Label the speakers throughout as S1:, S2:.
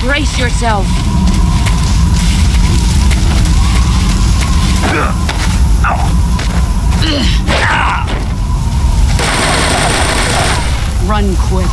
S1: Brace yourself. Run quick.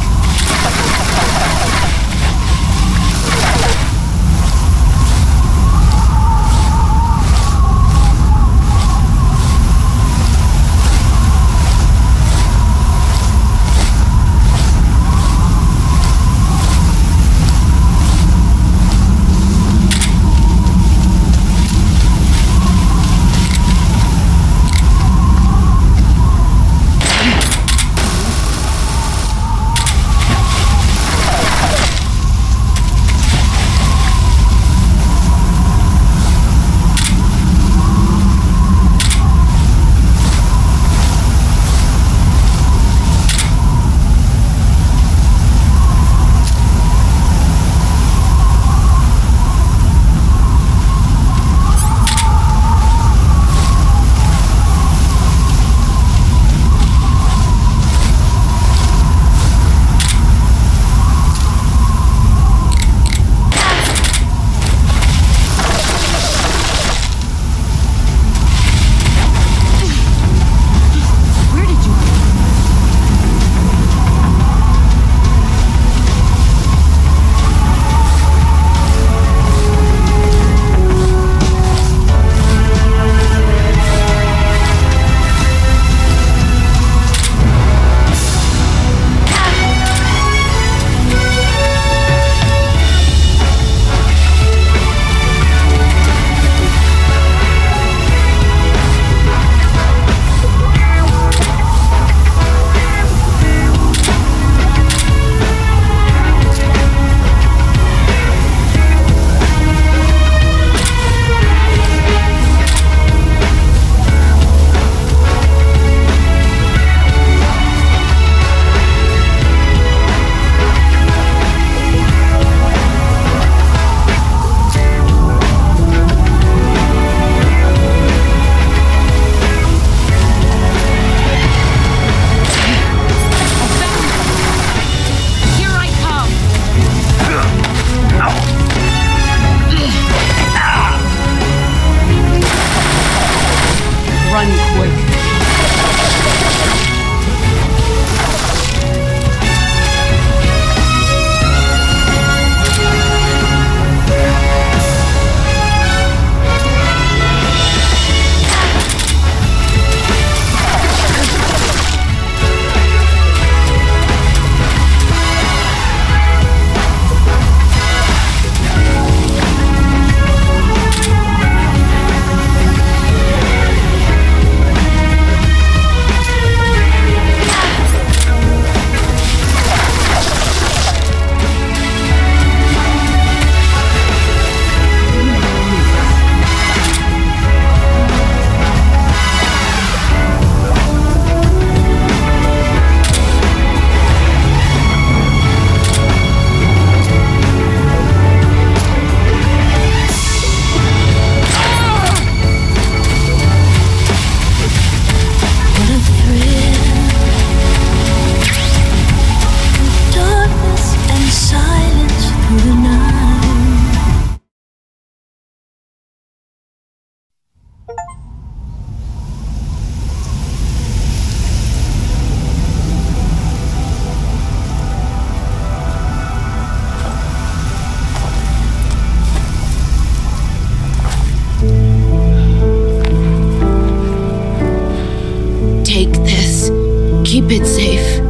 S1: Keep it safe.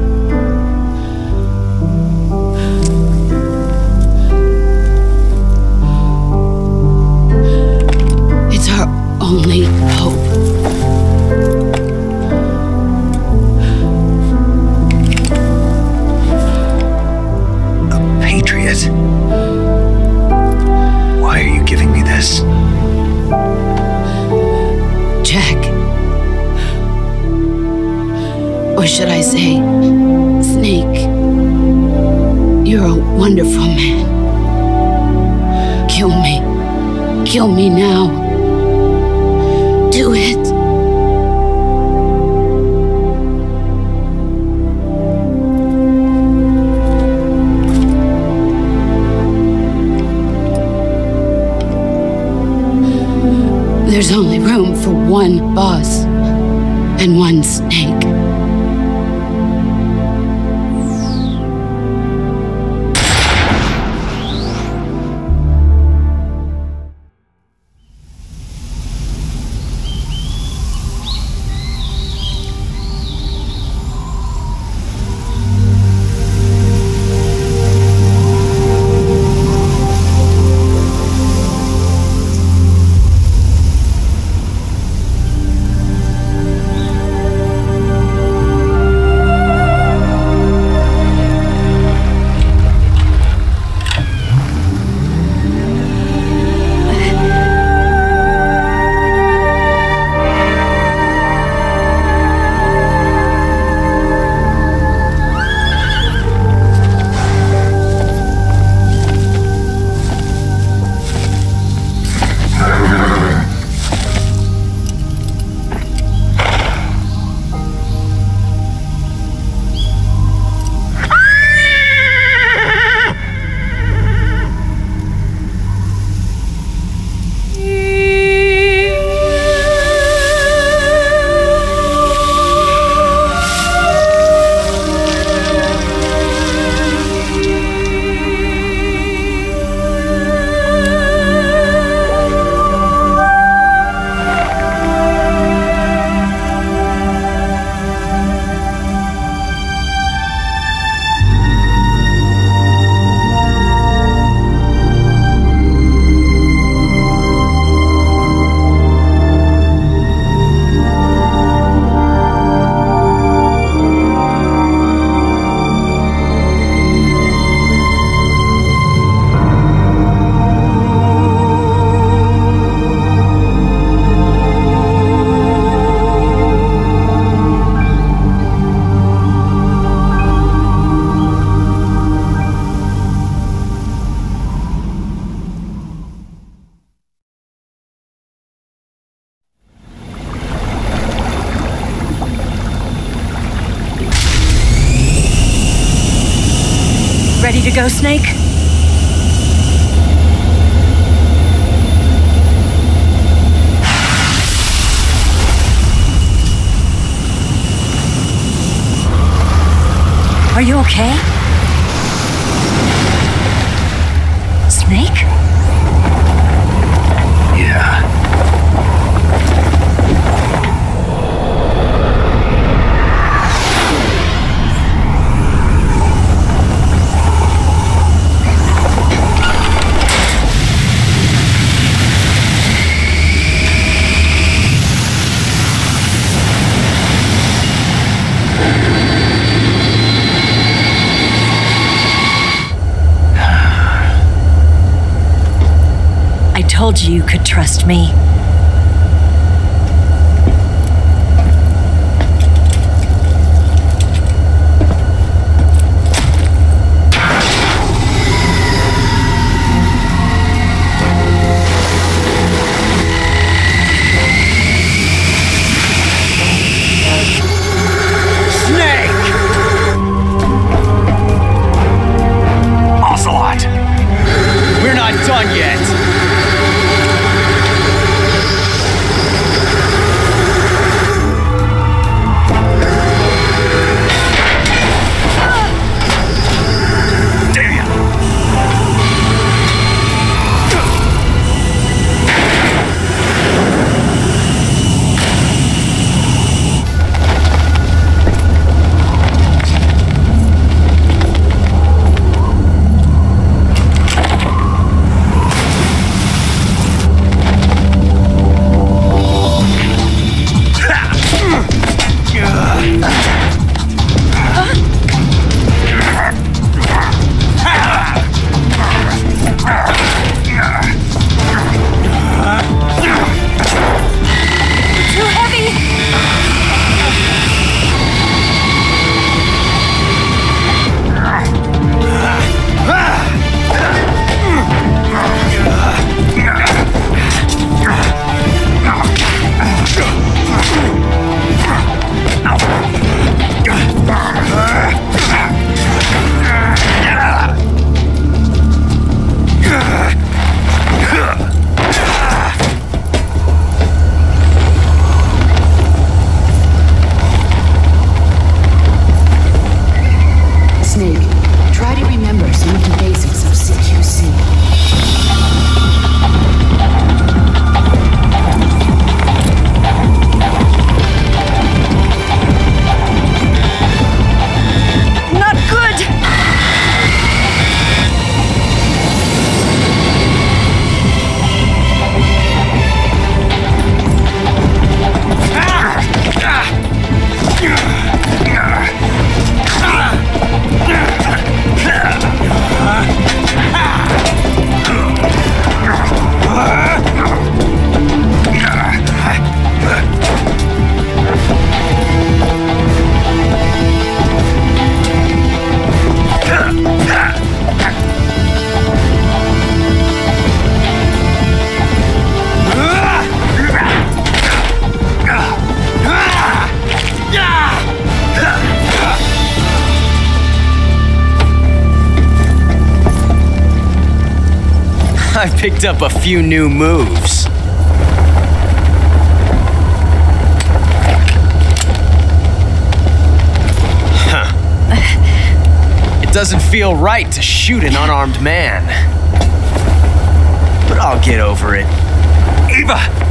S1: It's our only hope.
S2: A patriot? Why are you giving me this?
S1: Jack. Or should I say, Snake, you're a wonderful man. Kill me. Kill me now. Do it. There's only room for one boss and one snake.
S3: Ready to go, Snake? Are you okay? Snake?
S2: Yeah.
S3: I told you you could trust me.
S4: We're not done yet! I've picked up a few new moves. Huh. It doesn't feel right to shoot an unarmed man. But I'll get over it. Ava!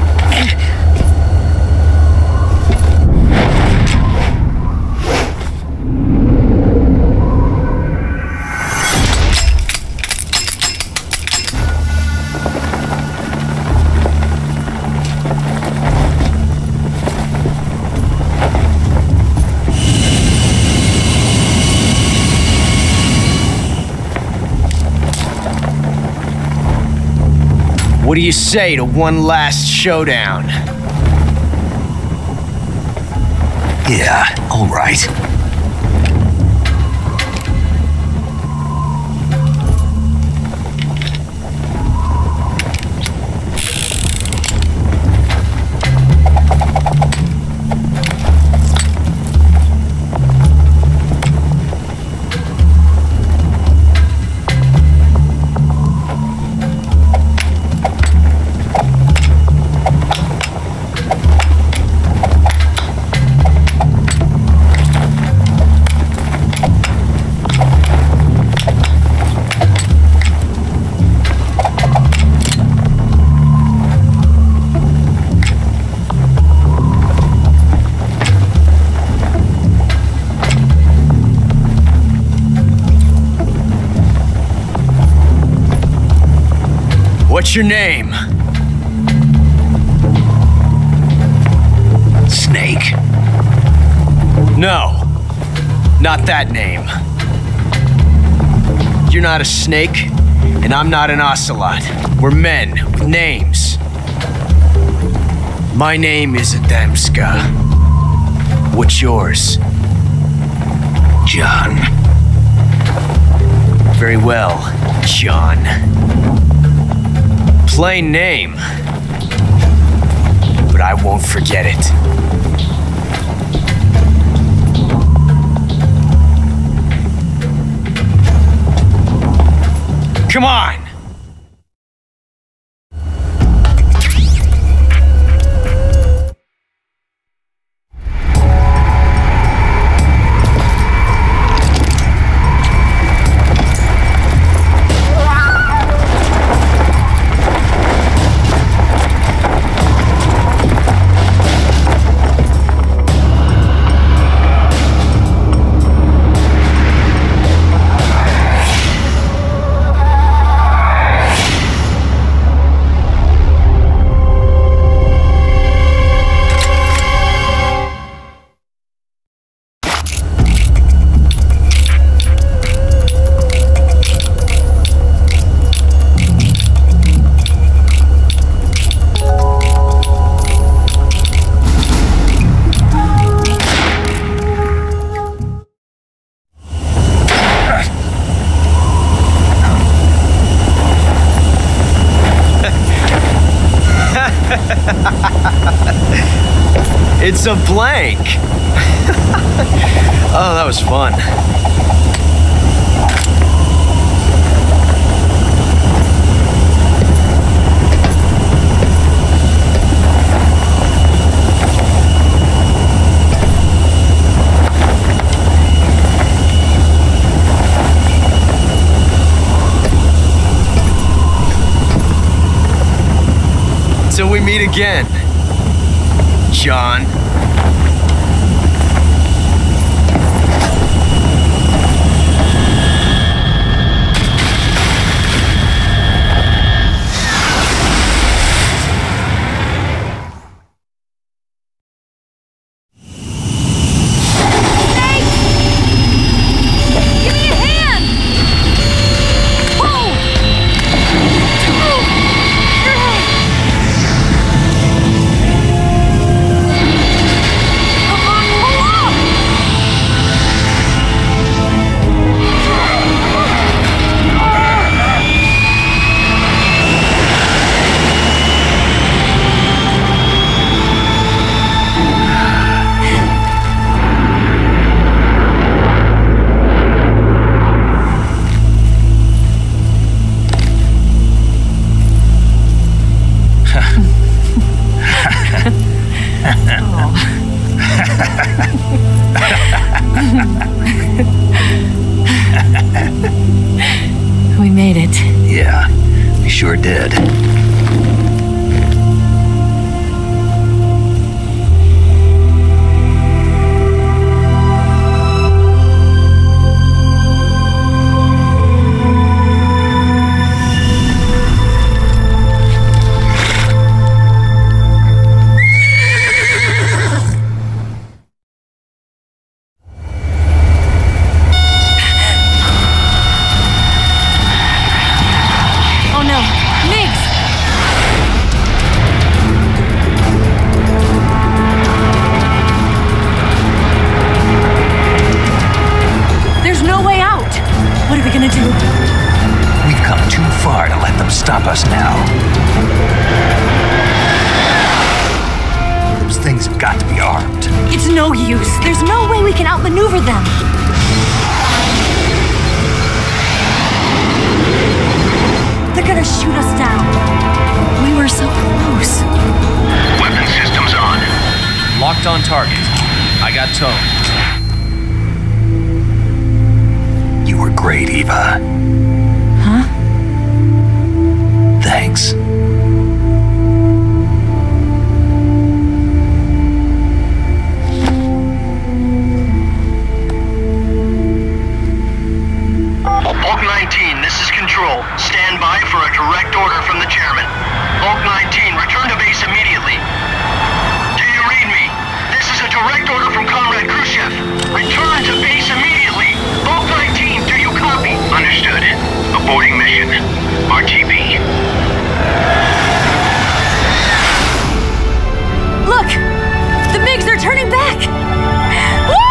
S4: What do you say to one last showdown?
S2: Yeah, all right.
S4: What's your name?
S2: Snake.
S4: No, not that name. You're not a snake, and I'm not an ocelot. We're men with names. My name is Adamska. What's yours?
S2: John.
S4: Very well, John. Plain name, but I won't forget it. Come on! It's a blank. Oh, that was fun. Till we meet again, John.
S2: sure did. Stop us now. Those things have got to be armed.
S3: It's no use. There's no way we can outmaneuver them. They're gonna shoot us down. We were so close.
S5: Weapon systems on.
S4: Locked on target. I got towed.
S2: You were great, Eva.
S3: Huh?
S2: Thanks.
S5: Bulk 19, this is Control. Stand by for a direct order from the chairman. Bulk 19, return to base immediately. Do you read me? This is a direct order from Comrade Khrushchev. Return to base immediately. Bulk 19, do you copy? Understood. Aborting mission. RTB.
S3: Look! The MiGs are turning back! Woo!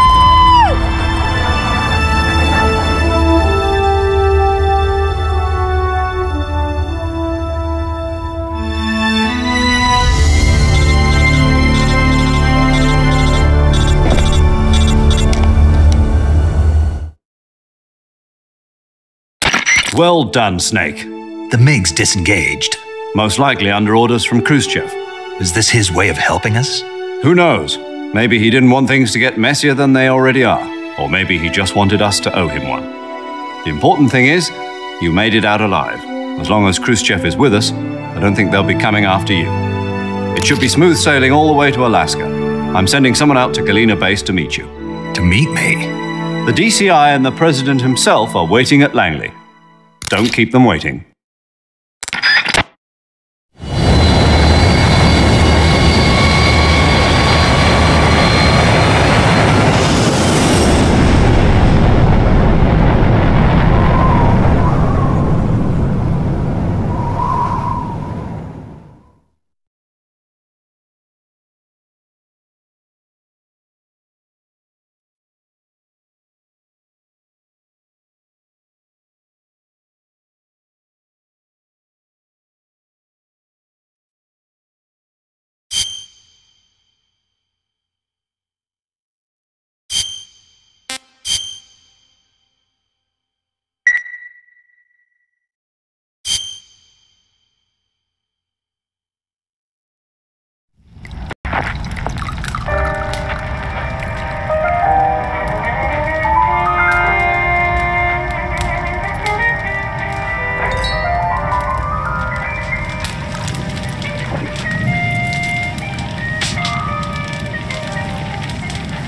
S6: Well done, Snake.
S2: The MiGs disengaged.
S6: Most likely under orders from Khrushchev.
S2: Is this his way of helping us?
S6: Who knows? Maybe he didn't want things to get messier than they already are. Or maybe he just wanted us to owe him one. The important thing is, you made it out alive. As long as Khrushchev is with us, I don't think they'll be coming after you. It should be smooth sailing all the way to Alaska. I'm sending someone out to Galena Base to meet you.
S2: To meet me?
S6: The DCI and the President himself are waiting at Langley. Don't keep them waiting.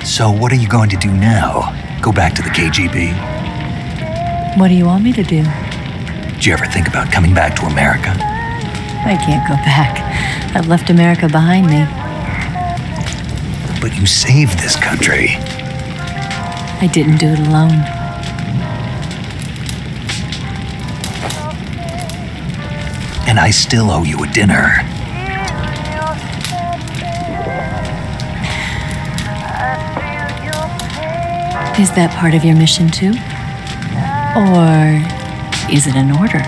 S2: So what are you going to do now? Go back to the KGB?
S3: What do you want me to do?
S2: Did you ever think about coming back to America?
S3: I can't go back. I've left America behind me.
S2: But you saved this country.
S3: I didn't do it alone.
S2: And I still owe you a dinner.
S3: Is that part of your mission too? Or is it an order?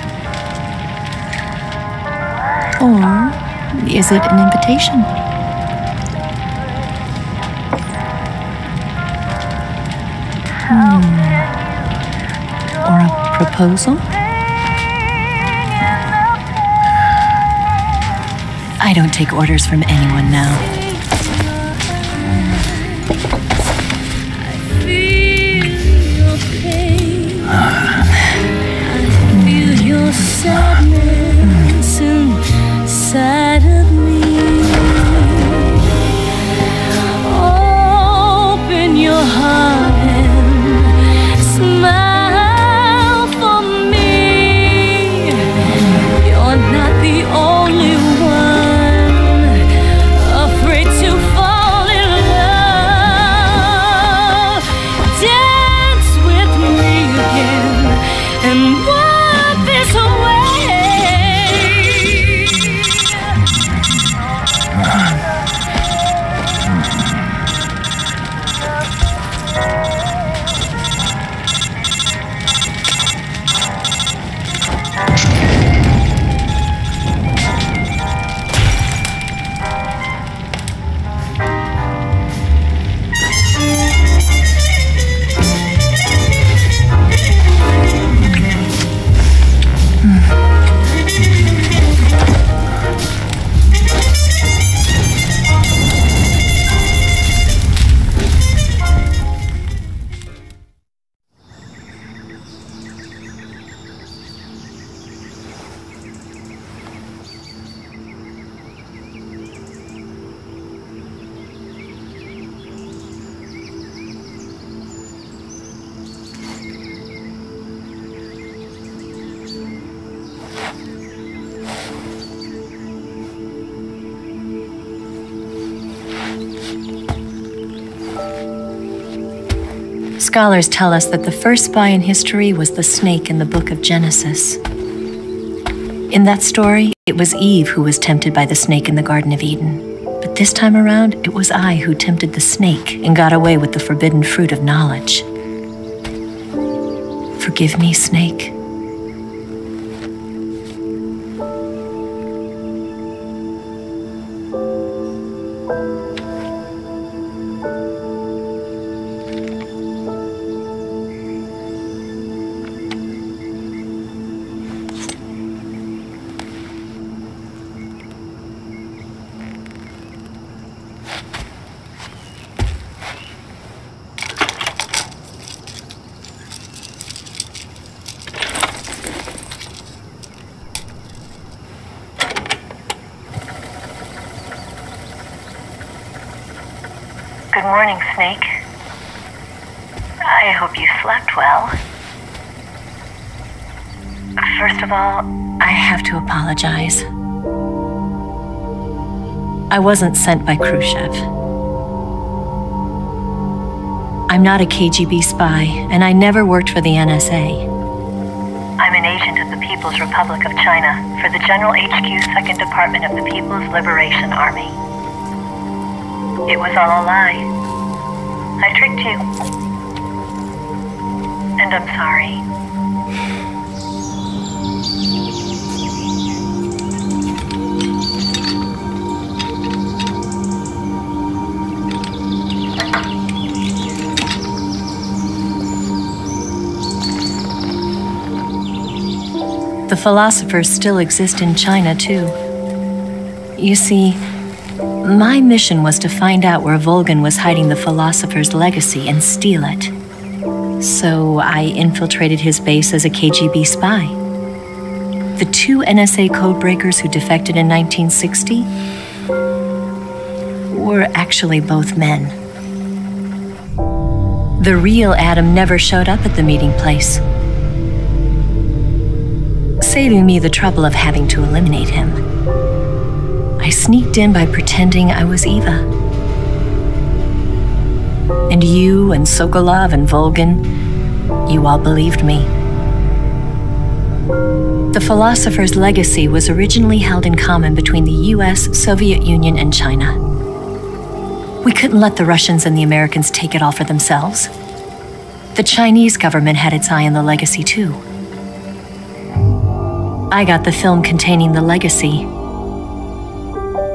S3: Or is it an invitation? Or a proposal? I don't take orders from anyone now. Scholars tell us that the first spy in history was the snake in the book of Genesis. In that story, it was Eve who was tempted by the snake in the Garden of Eden. But this time around, it was I who tempted the snake and got away with the forbidden fruit of knowledge. Forgive me, snake. Good morning, Snake. I hope you slept well. First of all, I have to apologize. I wasn't sent by Khrushchev. I'm not a KGB spy, and I never worked for the NSA. I'm an agent of the People's Republic of China for the General HQ 2nd Department of the People's Liberation Army. It was all a lie. I tricked you. And I'm sorry. The philosophers still exist in China, too. You see, my mission was to find out where Volgin was hiding the philosopher's legacy and steal it. So I infiltrated his base as a KGB spy. The 2 NSA codebreakers who defected in 1960 were actually both men. The real Adam never showed up at the meeting place, saving me the trouble of having to eliminate him. I sneaked in by pretending I was Eva. And you and Sokolov and Volgin, you all believed me. The philosopher's legacy was originally held in common between the US, Soviet Union, and China. We couldn't let the Russians and the Americans take it all for themselves. The Chinese government had its eye on the legacy too. I got the film containing the legacy,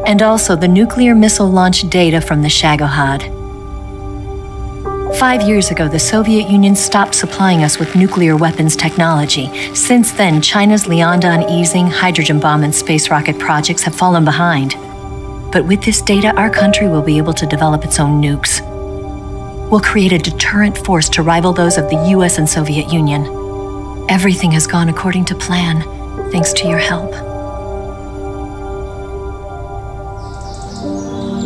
S3: and also the nuclear missile launch data from the Shagohod. 5 years ago, the Soviet Union stopped supplying us with nuclear weapons technology. Since then, China's Liaodong easing, hydrogen bomb, and space rocket projects have fallen behind. But with this data, our country will be able to develop its own nukes. We'll create a deterrent force to rival those of the US and Soviet Union. Everything has gone according to plan, thanks to your help.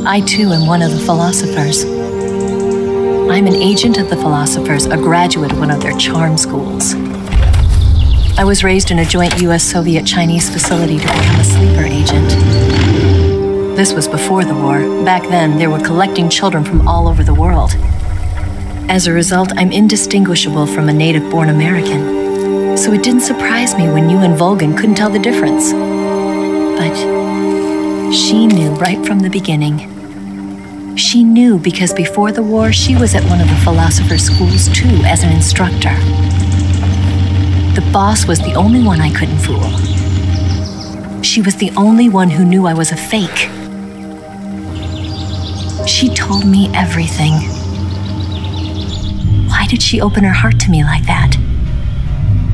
S3: I too am one of the philosophers. I'm an agent of the philosophers, a graduate of one of their charm schools. I was raised in a joint US-Soviet-Chinese facility to become a sleeper agent. This was before the war. Back then, they were collecting children from all over the world. As a result, I'm indistinguishable from a native-born American. So it didn't surprise me when you and Volgin couldn't tell the difference. But she knew right from the beginning. She knew because before the war, she was at one of the philosopher's schools too, as an instructor. The boss was the only one I couldn't fool. She was the only one who knew I was a fake. She told me everything. Why did she open her heart to me like that?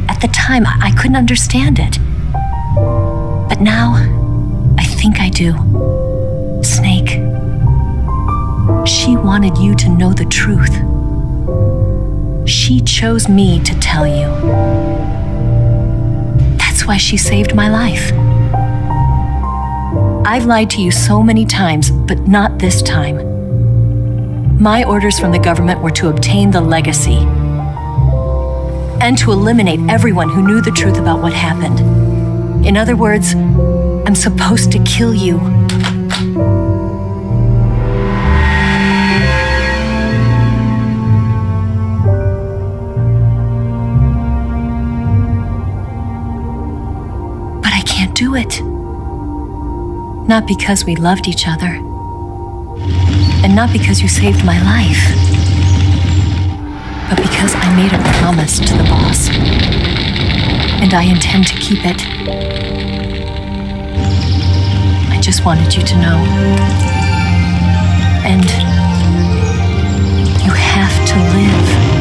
S3: At the time, I couldn't understand it. But now, I think I do. Snake. She wanted you to know the truth. She chose me to tell you. That's why she saved my life. I've lied to you so many times, but not this time. My orders from the government were to obtain the legacy and to eliminate everyone who knew the truth about what happened. In other words, I'm supposed to kill you. can't do it. Not because we loved each other, and not because you saved my life, but because I made a promise to the boss, and I intend to keep it. I just wanted you to know. And you have to live.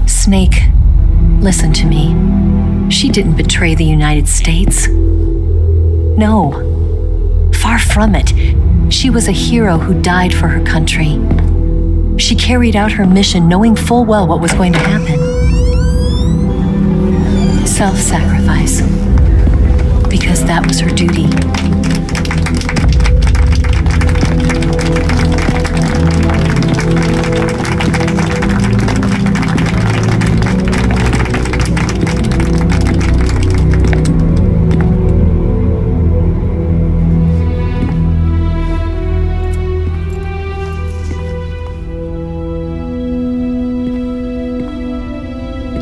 S3: Snake, listen to me. She didn't betray the United States. No, far from it. She was a hero who died for her country. She carried out her mission knowing full well what was going to happen. Self-sacrifice, because that was her duty.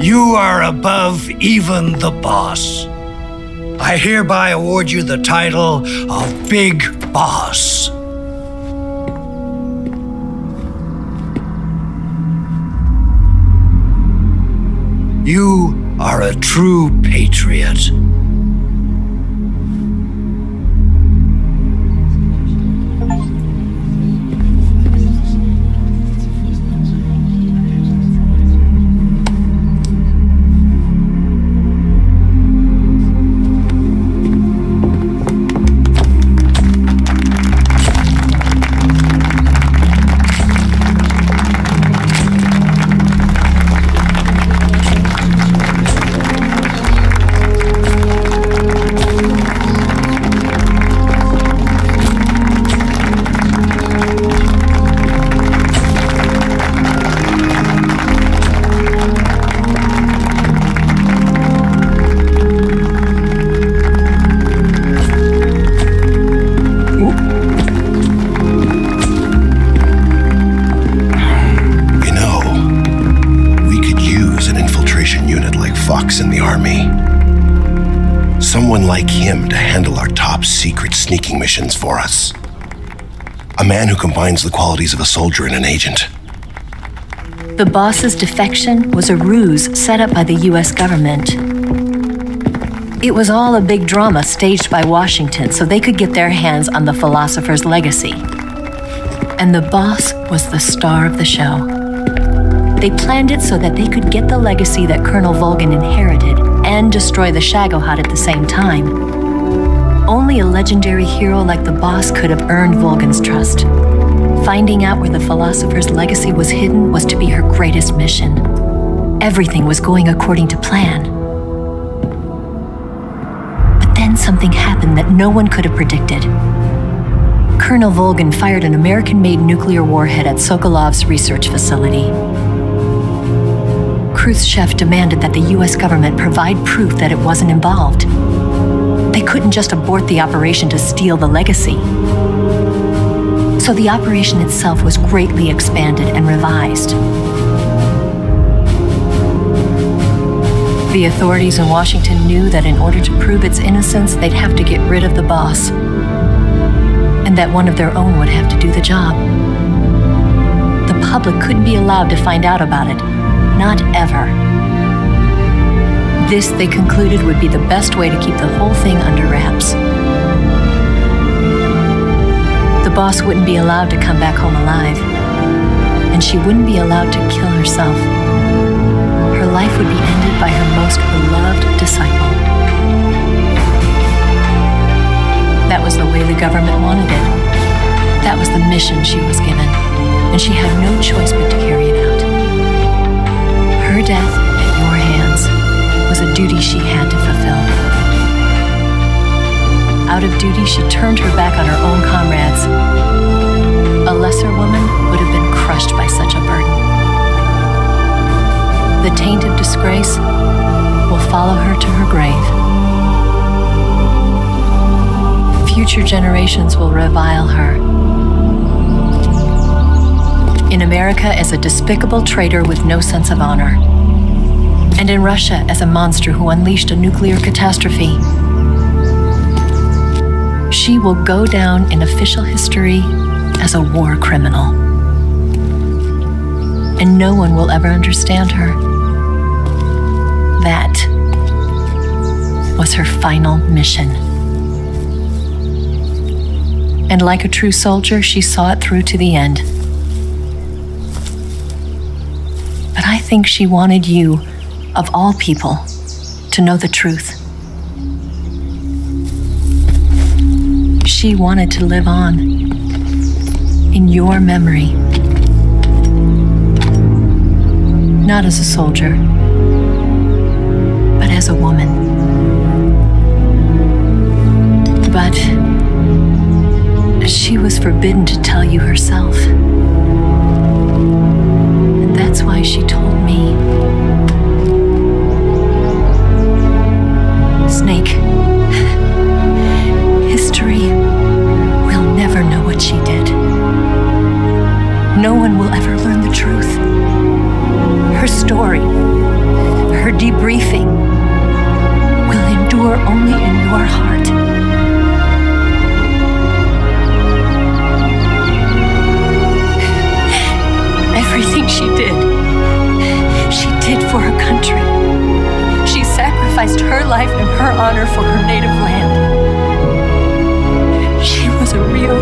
S7: You are above even the boss. I hereby award you the title of Big Boss. You are a true patriot.
S8: In the army. Someone like him to handle our top secret sneaking missions for us. A man who combines the qualities of a soldier and an agent.
S3: The boss's defection was a ruse set up by the US government. It was all a big drama staged by Washington so they could get their hands on the philosopher's legacy. And the boss was the star of the show. They planned it so that they could get the legacy that Colonel Volgin inherited and destroy the Shagohod at the same time. Only a legendary hero like the boss could have earned Volgin's trust. Finding out where the philosopher's legacy was hidden was to be her greatest mission. Everything was going according to plan. But then something happened that no one could have predicted. Colonel Volgin fired an American-made nuclear warhead at Sokolov's research facility. Khrushchev demanded that the US government provide proof that it wasn't involved. They couldn't just abort the operation to steal the legacy. So the operation itself was greatly expanded and revised. The authorities in Washington knew that in order to prove its innocence, they'd have to get rid of the boss, and that one of their own would have to do the job. The public couldn't be allowed to find out about it. Not ever. This, they concluded, would be the best way to keep the whole thing under wraps. The boss wouldn't be allowed to come back home alive, and she wouldn't be allowed to kill herself. Her life would be ended by her most government wanted it. That was the mission she was given, and she had no choice but to carry it out. Her death at your hands was a duty she had to fulfill. Out of duty, she turned her back on her own comrades. A lesser woman would have been crushed by such a burden. The taint of disgrace will follow her to her grave. Future generations will revile her. In America as a despicable traitor with no sense of honor. And in Russia as a monster who unleashed a nuclear catastrophe. She will go down in official history as a war criminal. And no one will ever understand her. That was her final mission. And like a true soldier, she saw it through to the end. But I think she wanted you, of all people, to know the truth. She wanted to live on in your memory. Not as a soldier, but as a woman. But she was forbidden to tell you herself. And that's why she told me. Snake, history will never know what she did. No one will ever learn the truth. Her story, her debriefing, will endure only in your heart. Everything she did for her country. She sacrificed her life and her honor for her native land. She was a real